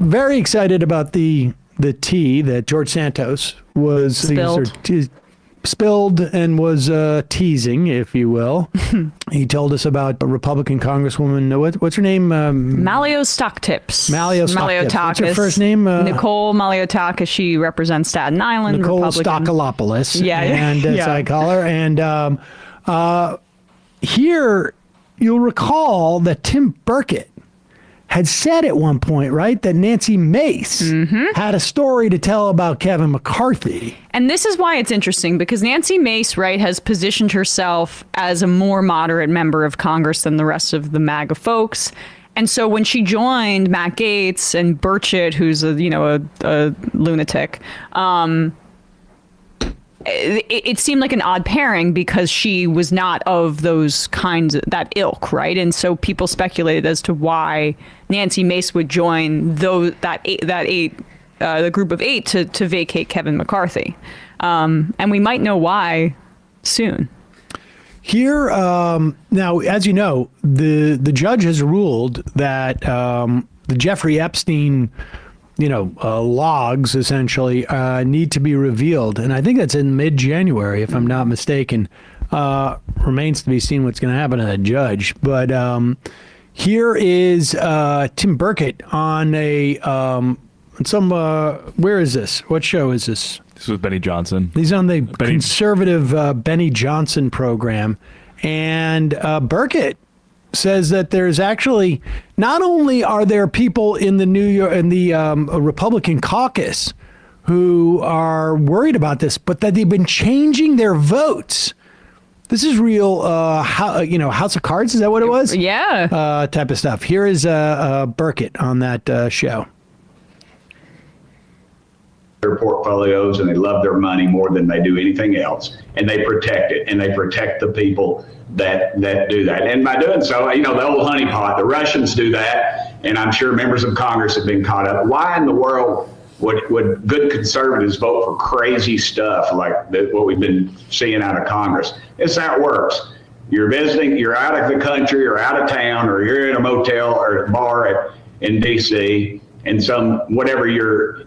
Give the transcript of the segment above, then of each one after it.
very excited about the tea that George Santos was spilled and was teasing, if you will. He told us about a Republican Congresswoman. What's her name? Maliotakis. What's her first name? Nicole Maliotakis. She represents Staten Island. Nicole Republican. Stockalopoulos. Yeah. And as I call her. And here, you'll recall that Tim Burkett had said at one point, right, that Nancy Mace had a story to tell about Kevin McCarthy. And this is why it's interesting, because Nancy Mace, right, has positioned herself as a more moderate member of Congress than the rest of the MAGA folks. And so when she joined Matt Gaetz and Burchett, who's a lunatic, it seemed like an odd pairing because she was not of those kinds, that ilk, right? And so people speculated as to why Nancy Mace would join the group of eight to vacate Kevin McCarthy. And we might know why soon. Here, now, as you know, the judge has ruled that the Jeffrey Epstein logs essentially need to be revealed. And I think that's in mid-January, if I'm not mistaken. Remains to be seen what's going to happen to that judge. But here is Tim Burkett on where is this? What show is this? This was Benny Johnson. He's on the conservative Benny Johnson program. And Burkett says that there's actually, not only are there people in the Republican caucus who are worried about this, but that they've been changing their votes. This is real, House of Cards. Is that what it was? Yeah. Type of stuff. Here is Burkett on that show. Their portfolios, and they love their money more than they do anything else, and they protect it, and they protect the people that do that. And by doing so, the old honeypot, the Russians do that, and I'm sure members of Congress have been caught up. Why in the world would good conservatives vote for crazy stuff like what we've been seeing out of Congress? It's how it works. You're visiting, you're out of the country or out of town, or you're in a motel or a bar in D.C., and whatever you're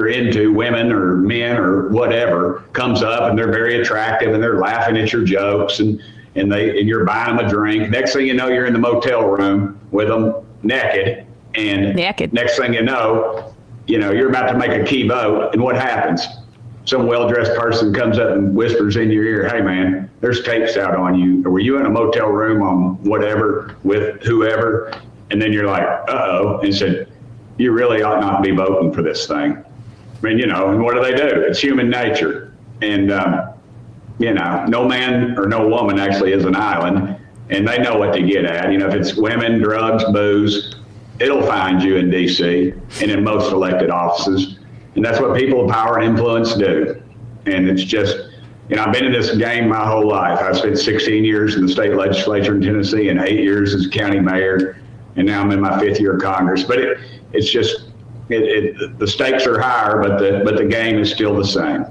into, women or men or whatever, comes up, and they're very attractive, and they're laughing at your jokes, and you're buying them a drink. Next thing you know, you're in the motel room with them naked, and next thing you know, you're about to make a key vote, and what happens? Some well-dressed person comes up and whispers in your ear, "Hey man, there's tapes out on you. Were you in a motel room on whatever with whoever?" And then you're like, "Uh-oh," and said, "You really ought not be voting for this thing." I mean, and what do? It's human nature. And, no man or no woman actually is an island, and they know what to get at. If it's women, drugs, booze, it'll find you in D.C. and in most elected offices. And that's what people of power and influence do. And it's just, I've been in this game my whole life. I've spent 16 years in the state legislature in Tennessee and 8 years as county mayor, and now I'm in my 5th year of Congress. But it's just, the stakes are higher, but the game is still the same.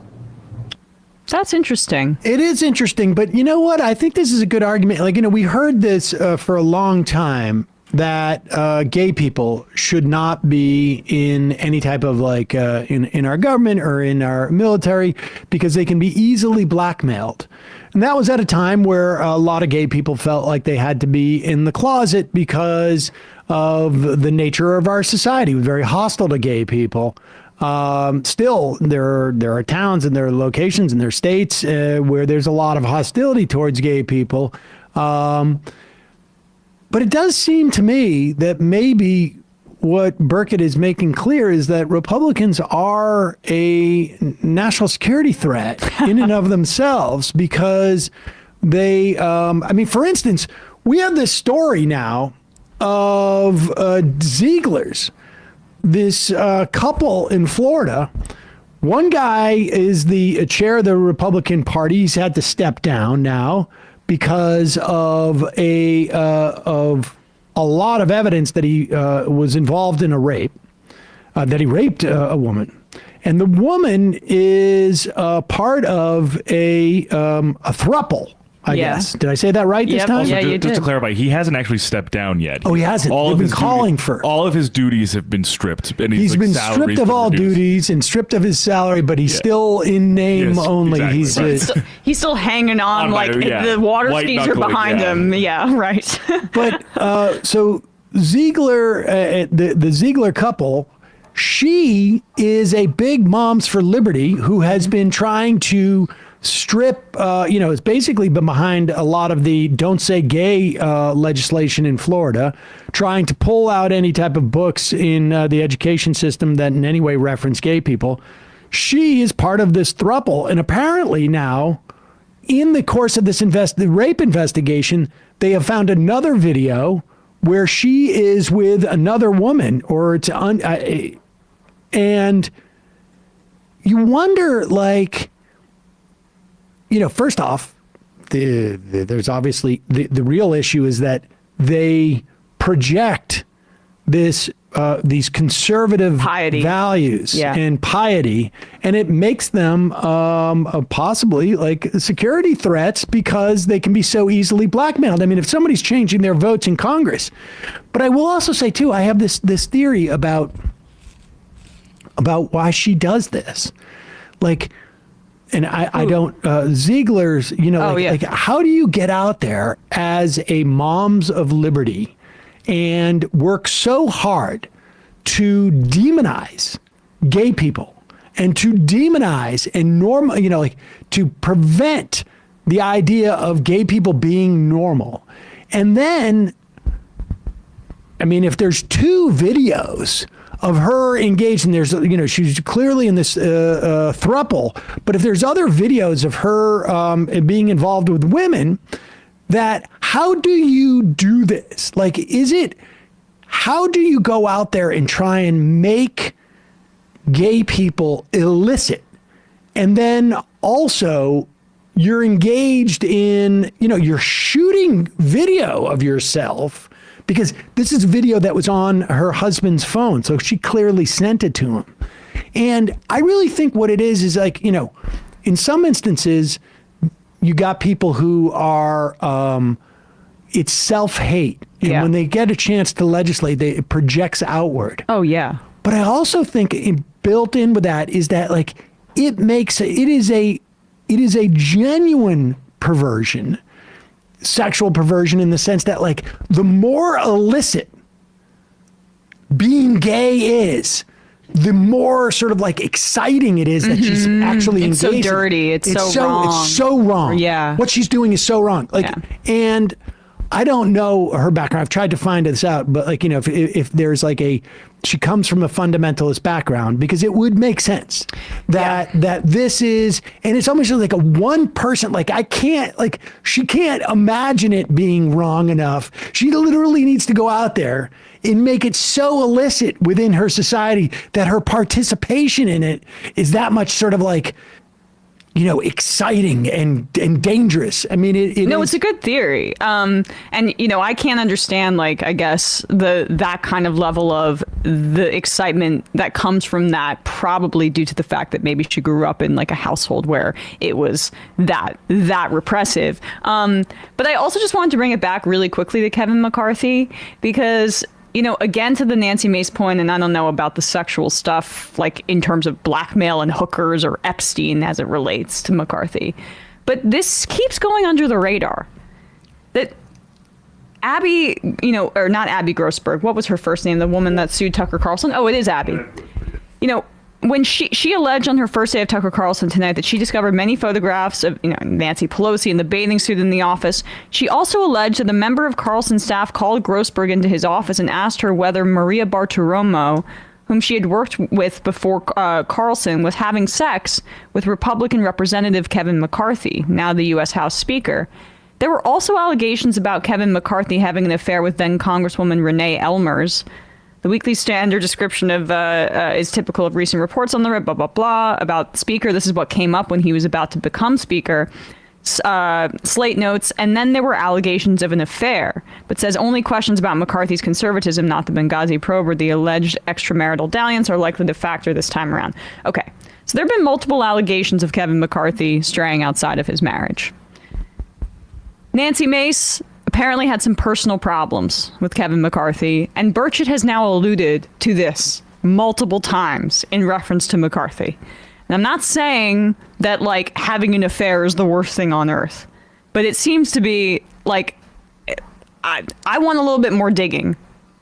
That's interesting. It is interesting, but you know what? I think this is a good argument. We heard this for a long time, that gay people should not be in any type of in our government or in our military because they can be easily blackmailed. And that was at a time where a lot of gay people felt like they had to be in the closet because of the nature of our society. It was very hostile to gay people. Still, there are towns and there are locations and there are states where there's a lot of hostility towards gay people. But it does seem to me that maybe what Burkett is making clear is that Republicans are a national security threat in and of themselves because they, for instance, we have this story now of Ziegler's, this couple in Florida. One guy is the chair of the Republican Party. He's had to step down now because of a lot of evidence that he was involved in a rape, that he raped a woman. And the woman is part of a throuple, I guess. Did I say that right this Yep. time? Yeah, you Just to did. clarify, he hasn't actually stepped down yet. Oh, he hasn't. They've been calling for it. All of his duties have been stripped. And He's like, been salary's stripped of been all reduced. duties and stripped of his salary, but he's still in name Yes, only. exactly. He's Right. He's still hanging on, by- like yeah. the water White skis are knuckling, behind yeah. him. Yeah, right. But so Ziegler, the Ziegler couple, she is a big Moms for Liberty who has been trying to strip, has basically been behind a lot of the Don't Say Gay legislation in Florida, trying to pull out any type of books in the education system that in any way reference gay people. She is part of this throuple, and apparently now, in the course of this the rape investigation, they have found another video where she is with another woman, or it's and you wonder, like, first off, there's obviously the real issue is that they project these conservative Piety. values and piety, and it makes them possibly like security threats because they can be so easily blackmailed. I mean, if somebody's changing their votes in Congress, but I will also say too, I have this theory about why she does this, like. And I don't, Ziegler's, like, how do you get out there as a Moms of Liberty and work so hard to demonize gay people and to demonize and to prevent the idea of gay people being normal? And then, I mean, if there's two videos of her engaged, and there's, she's clearly in this throuple, but if there's other videos of her being involved with women, that how do you do this? Like, how do you go out there and try and make gay people illicit? And then also you're engaged in, you're shooting video of yourself, because this is video that was on her husband's phone. So she clearly sent it to him. And I really think what it is like, in some instances, you got people who are, it's self-hate. And when they get a chance to legislate, it projects outward. Oh, yeah. But I also think built in with that is that, like, it is a genuine perversion, sexual perversion, in the sense that, like, the more illicit being gay is, the more sort of like exciting it is that she's actually engaged. It's so dirty. It's so wrong. It's so wrong. Yeah. What she's doing is so wrong. Like, and I don't know her background. I've tried to find this out, but, like, if there's like she comes from a fundamentalist background, because it would make sense that this is, and it's almost like a one person, like, she can't imagine it being wrong enough. She literally needs to go out there and make it so illicit within her society that her participation in it is that much sort of like, exciting and dangerous. I mean, it's a good theory. And, I can't understand, like, I guess that kind of level of the excitement that comes from that, probably due to the fact that maybe she grew up in, like, a household where it was that repressive. But I also just wanted to bring it back really quickly to Kevin McCarthy, because, again, to the Nancy Mace point, and I don't know about the sexual stuff, like, in terms of blackmail and hookers or Epstein as it relates to McCarthy. But this keeps going under the radar. That Abby, or not Abby Grossberg, what was her first name? The woman that sued Tucker Carlson? Oh, it is Abby. When she alleged on her first day of Tucker Carlson tonight that she discovered many photographs of Nancy Pelosi in the bathing suit in the office, she also alleged that a member of Carlson's staff called Grossberg into his office and asked her whether Maria Bartiromo, whom she had worked with before Carlson, was having sex with Republican Representative Kevin McCarthy, now the U.S. House Speaker. There were also allegations about Kevin McCarthy having an affair with then Congresswoman Renee Elmers. The Weekly Standard description of is typical of recent reports on the blah, blah, blah, about the Speaker. This is what came up when he was about to become Speaker. Slate notes, and then there were allegations of an affair, but says only questions about McCarthy's conservatism, not the Benghazi probe or the alleged extramarital dalliance, are likely to factor this time around. Okay, so there have been multiple allegations of Kevin McCarthy straying outside of his marriage. Nancy Mace apparently had some personal problems with Kevin McCarthy, and Burchett has now alluded to this multiple times in reference to McCarthy. And I'm not saying that, like, having an affair is the worst thing on earth, but it seems to be, like, I want a little bit more digging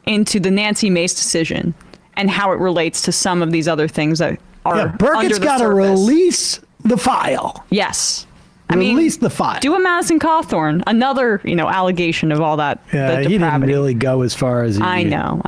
into the Nancy Mace decision and how it relates to some of these other things that are under Burkett's the got to surface. release the file. Yes. Release the file. Do a Madison Cawthorn, another, allegation of all that. Yeah, the he didn't depravity. really go as far as he I did. know.